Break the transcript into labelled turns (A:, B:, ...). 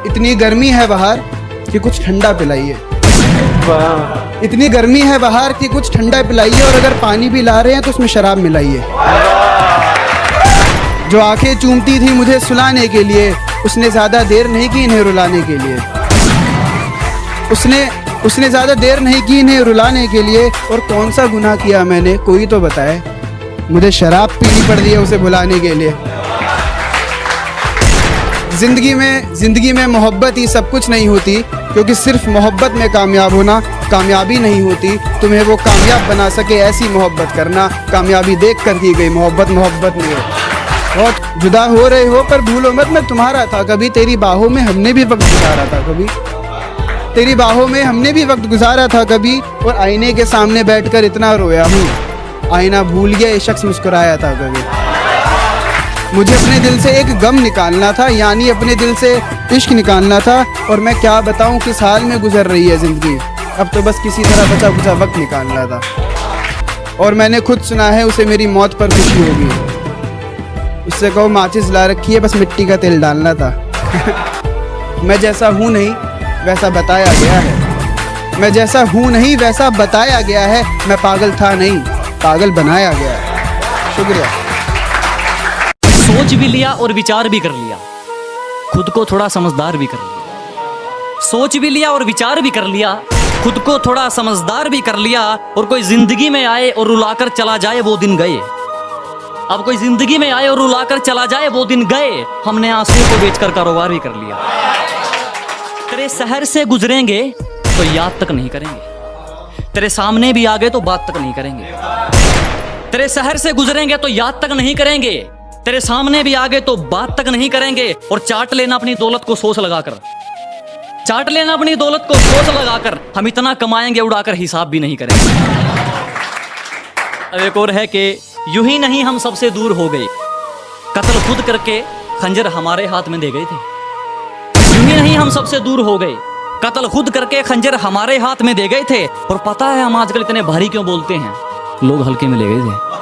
A: इतनी गर्मी है बाहर कि कुछ ठंडा पिलाइए। इतनी गर्मी है बाहर कि कुछ ठंडा पिलाइए, और अगर पानी भी ला रहे हैं तो उसमें शराब मिलाइए। जो आंखें चूमती थी मुझे सुलाने के लिए, उसने ज़्यादा देर नहीं की इन्हें रुलाने के लिए। उसने ज़्यादा देर नहीं की इन्हें रुलाने के लिए। और कौन सा गुनाह किया मैंने, कोई तो बताए। मुझे शराब पीनी पड़ रही है उसे भुलाने के लिए। ज़िंदगी में मोहब्बत ही सब कुछ नहीं होती, क्योंकि सिर्फ मोहब्बत में कामयाब होना कामयाबी नहीं होती। तुम्हें वो कामयाब बना सके ऐसी मोहब्बत करना। कामयाबी देख कर की गई मोहब्बत नहीं हो। बहुत जुदा हो रहे हो पर भूलो मत मैं तुम्हारा था कभी। तेरी बाहों में हमने भी वक्त गुजारा था कभी। तेरी बाहों में हमने भी वक्त गुजारा था कभी। और आईने के सामने बैठकर इतना रोया हूँ, आईना भूल गया ये शख्स मुस्कुराया था कभी। मुझे अपने दिल से एक गम निकालना था, यानी अपने दिल से इश्क निकालना था। और मैं क्या बताऊं किस हाल में गुजर रही है ज़िंदगी। अब तो बस किसी तरह बचा कुचा वक्त निकालना था। और मैंने खुद सुना है उसे मेरी मौत पर खुशी होगी। उससे कहो माचिस ला रखी है, बस मिट्टी का तेल डालना था। मैं जैसा हूँ नहीं वैसा बताया गया है। मैं जैसा हूँ नहीं वैसा बताया गया है। मैं पागल था नहीं, पागल बनाया गया है। शुक्रिया।
B: सोच भी लिया और विचार भी कर लिया, खुद को थोड़ा समझदार भी कर लिया। सोच भी लिया और विचार भी कर लिया, खुद को थोड़ा समझदार भी कर लिया। और कोई जिंदगी में आए और रुलाकर चला जाए वो दिन गए। अब कोई जिंदगी में आए और रुलाकर चला जाए वो दिन गए। हमने आंसू को बेचकर कारोबार भी कर लिया। तेरे शहर से गुजरेंगे तो याद तक नहीं करेंगे। तेरे सामने भी आ गए तो बात तक नहीं करेंगे। तेरे शहर से गुजरेंगे तो याद तक नहीं करेंगे। तेरे सामने भी आ गए तो बात तक नहीं करेंगे। और चाट लेना अपनी दौलत को सोच लगाकर। चाट लेना अपनी दौलत को सोच लगाकर। हम इतना कमाएंगे उड़ाकर हिसाब भी नहीं करेंगे। अब एक और है कि यूं ही नहीं हम सबसे दूर हो गए, कत्ल खुद करके खंजर हमारे हाथ में दे गए थे। यूं ही नहीं हम सबसे दूर हो गए, कत्ल खुद करके खंजर हमारे हाथ में दे गए थे। और पता है हम आजकल इतने भारी क्यों बोलते हैं, लोग हल्के में ले गए थे।